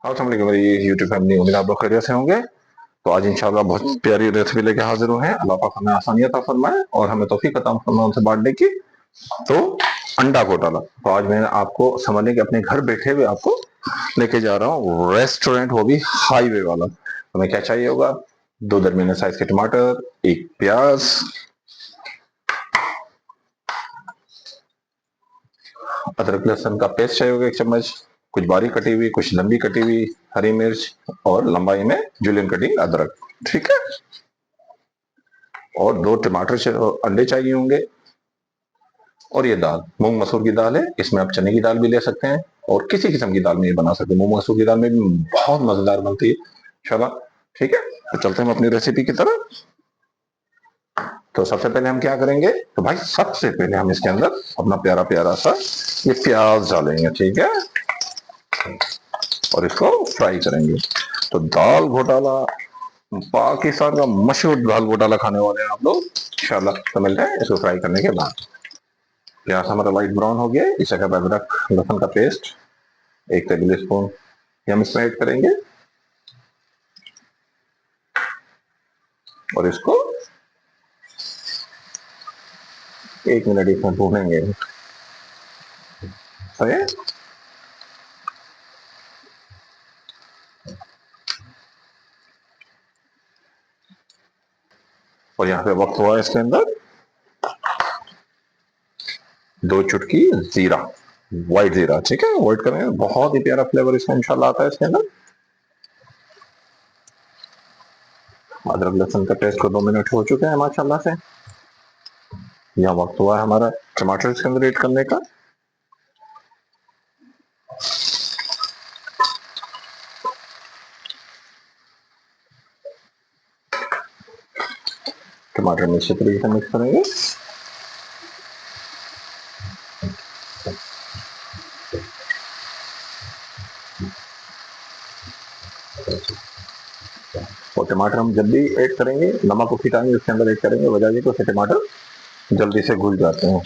अस्सलाम वालेकुम मेरी यूट्यूब फैमिली, उम्मीद आप लोग खैरियत से होंगे। तो आज इंशाल्लाह बहुत प्यारी रेसिपी लेके हाजिर हुए हैं। अल्लाह पाक हमें आसानियत अता फरमाए और हमें तौफीक अता फरमाए उनसे बांटने की। तो अंडा घोटाला, तो आज मैं आपको समझने के अपने घर बैठे हुए आपको लेके जा रहा हूँ रेस्टोरेंट, वो भी हाईवे वाला। हमें क्या चाहिए होगा? दो दरमियाने साइज के टमाटर, एक प्याज, अदरक लहसुन का पेस्ट चाहिए होगा 1 चम्मच, कुछ बारीक कटी हुई, कुछ लंबी कटी हुई हरी मिर्च, और लंबाई में जूलियन कटिंग अदरक। ठीक है। और 2 टमाटर, अंडे चाहिए होंगे। और ये दाल मूंग मसूर की दाल है, इसमें आप चने की दाल भी ले सकते हैं और किसी किस्म की दाल में ये बना सकते हैं। मूंग मसूर की दाल में भी बहुत मजेदार बनती है इंशाल्लाह। ठीक है, तो चलते हैं हम अपनी रेसिपी की तरफ। तो सबसे पहले हम क्या करेंगे, तो भाई सबसे पहले हम इसके अंदर अपना प्यारा प्यारा सा ये प्याज डालेंगे। ठीक है, और इसको फ्राई करेंगे। तो दाल घोटाला, पाकिस्तान का मशहूर दाल घोटाला खाने वाले हैं आप लोग इंशाल्लाह। तो मिलते हैं इसको फ्राई करने के बाद। प्याज हमारा लाइट ब्राउन हो गया, इस जगह अदरक लहसुन का पेस्ट 1 टेबल स्पून हम इसमें ऐड करेंगे और इसको 1 मिनट इसमें भूनेंगे। सही है। और यहाँ पे वक्त हुआ है इसके अंदर 2 चुटकी जीरा, व्हाइट जीरा। ठीक है, व्हाइट करेंगे, बहुत ही प्यारा फ्लेवर इसका इंशाल्लाह आता है इसके अंदर। अदरक लहसुन का पेस्ट को 2 मिनट हो चुके हैं माशाल्लाह से। यहाँ वक्त हुआ है हमारा टमाटर इसके अंदर ऐड करने का। टमाटर में अच्छे तरीके से मिक्स करेंगे। और टमाटर हम जब भी ऐड करेंगे, नमक उसी टाइम इसके अंदर ऐड करेंगे, वजह ये कि उससे टमाटर जल्दी से घुल जाते हैं।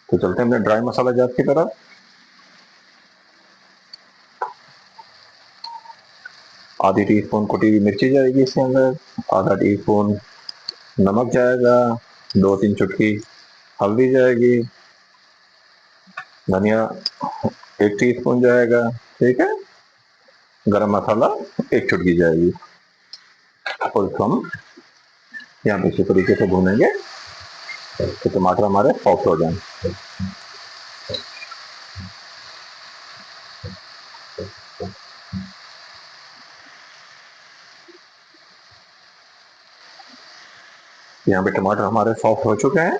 तो चलते हैं अपने ड्राई मसाला जात की तरफ। आधी टीस्पून कुटी हुई मिर्ची जाएगी इसके अंदर, आधा टीस्पून नमक जाएगा, 2-3 चुटकी हल्दी जाएगी, धनिया 1 टीस्पून जाएगा। ठीक है, गरम मसाला 1 चुटकी जाएगी। और इसको हम यहाँ पे इसी तरीके से भूनेंगे तो टमाटर हमारे सॉफ्ट हो जाए। यहाँ पे टमाटर हमारे सॉफ्ट हो चुके हैं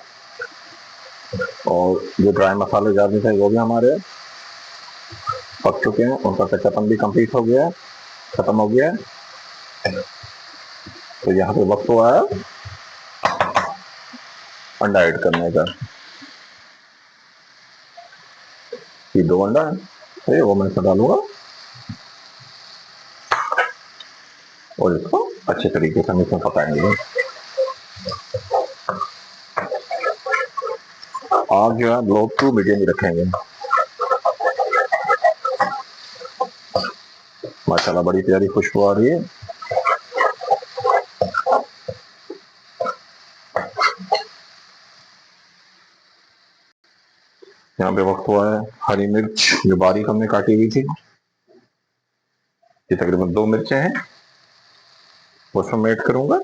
और जो ड्राई मसाले जाने थे वो भी हमारे पक चुके हैं, उनका कच्चापन भी कंप्लीट हो गया है, खत्म हो गया है। तो यहाँ पे वक्त हुआ है अंडा ऐड करने का। ये 2 अंडा है, वो मैं इसमें डालूंगा और इसको अच्छे तरीके से हम इसमें पकाएंगे। आग जो है लो टू मीडियम ही रखेंगे। माशाल्लाह बड़ी प्यारी खुशबू आ रही है। यहाँ पे वक्त हुआ है हरी मिर्च जो बारीक हमने काटी हुई थी, ये तकरीबन 2 मिर्चें हैं, वो उसमें ऐड करूंगा।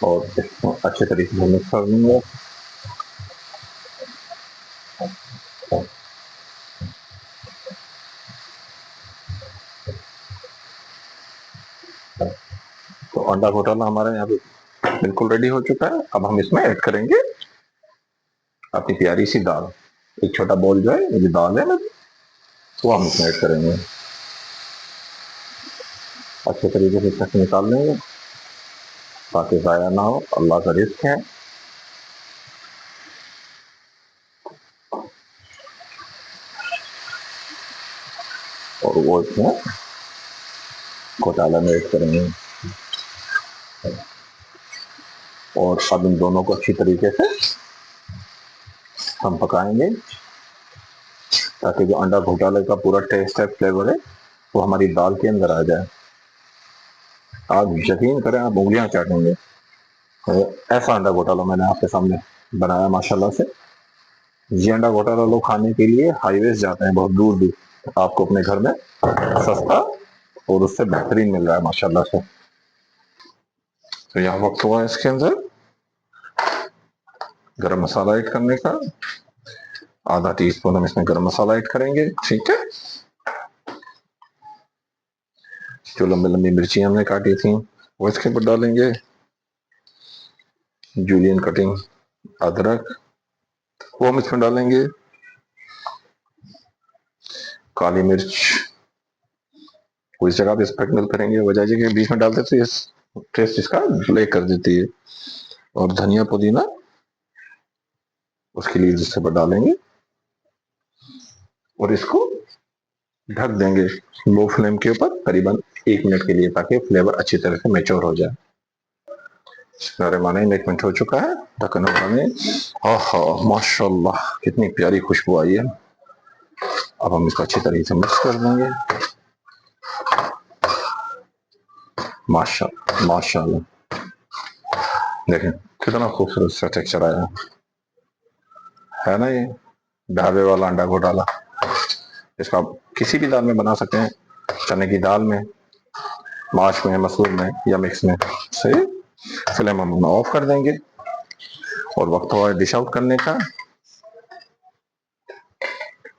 और इसको अच्छे तरीके से मिक्स कर दूंगा। तो अंडा घोटाला हमारा यहाँ पे बिल्कुल रेडी हो चुका है। अब हम इसमें ऐड करेंगे अपनी प्यारी सी दाल। एक छोटा बोल जो है, ये दाल है ना, वो हम इसमें ऐड करेंगे। अच्छे तरीके से इसमें निकाल लेंगे ताकि ज़ाया ना हो, अल्लाह का रिस्क है। और वो इसमें घोटाला में ऐड करेंगे और अब इन दोनों को अच्छी तरीके से हम पकाएंगे। ताकि जो अंडा घोटाले का पूरा टेस्ट है, फ्लेवर है, वो हमारी दाल के अंदर आ जाए। आप यकीन करें, आप उंगलियां चाटेंगे। ऐसा अंडा घोटाला मैंने आपके सामने बनाया माशाल्लाह से। ये अंडा घोटाला लोग खाने के लिए हाईवेज जाते हैं बहुत दूर दूर, आपको अपने घर में सस्ता और उससे बेहतरीन मिल रहा है माशाल्लाह से। तो यहाँ वक्त हुआ इसके अंदर गरम मसाला ऐड करने का। आधा टीस्पून हम इसमें गरम मसाला ऐड करेंगे, ठीक है। जो लंबी लंबी मिर्ची हमने काटी थी वो इसके ऊपर डालेंगे। जूलियन कटिंग अदरक वो हम इसमें डालेंगे। काली मिर्च को इस जगह पे स्प्रिंकल करेंगे, वजह के बीच में डालते तो इस टेस्ट इसका ब्रेक कर देती है। और धनिया पुदीना उसके लिए जिससे पर डालेंगे और इसको ढक देंगे लो फ्लेम के ऊपर करीबन 1 मिनट के लिए, ताकि फ्लेवर अच्छी तरह से मैच्योर हो जाए। माने 1 मिनट हो चुका है, ढक्कन उठाने। आहा माशाल्लाह कितनी प्यारी खुशबू आई है। अब हम इसको अच्छी तरीके से मिक्स कर देंगे। माशाल्लाह माशाल्लाह, देखें कितना खूबसूरत सा टेक्सचर आया है ना। ये ढाबे वाला अंडा घोटाला, इसका आप किसी भी दाल में बना सकते हैं, चने की दाल में, माश में, मसूर में या मिक्स में। सही। फ्लेम हम ऑफ कर देंगे और वक्त हुआ डिश आउट करने का।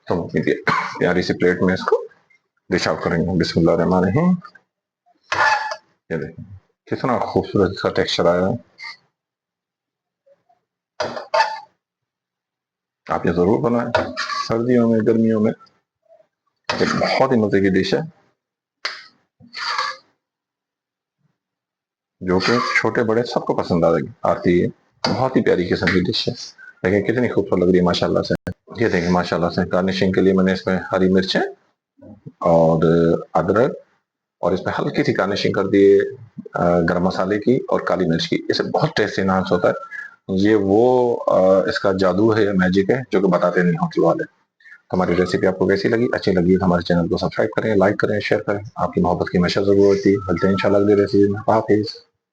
तो प्यारी सी प्लेट में इसको डिश आउट करेंगे। बिस्मिल्लाह रहमान रहीम। ये देखें कितना खूबसूरत सा टेक्सचर आया है। आप ये जरूर बनाएं सर्दियों में, गर्मियों में, एक बहुत ही मजे की डिश है जो कि छोटे बड़े सबको पसंद आती है। बहुत ही प्यारी किस्म की डिश है। देखिए कितनी खूबसूरत लग रही है माशाल्लाह से। ये देखिए माशाल्लाह से गार्निशिंग के लिए मैंने इसमें हरी मिर्चें और अदरक और इसमें हल्की सी गार्निशिंग कर दी है गरम मसाले की और काली मिर्च की। इससे बहुत टेस्ट इनहांस होता है। ये वो इसका जादू है या मैजिक है जो कि बताते नहीं होटल वाले। हमारी रेसिपी आपको कैसी लगी? अच्छी लगी तो हमारे चैनल को सब्सक्राइब करें, लाइक करें, शेयर करें। आपकी मोहब्बत की हमेशा जरूरत होती है। मिलते हैं इंशाल्लाह अगली रेसिपी में। हाफिज।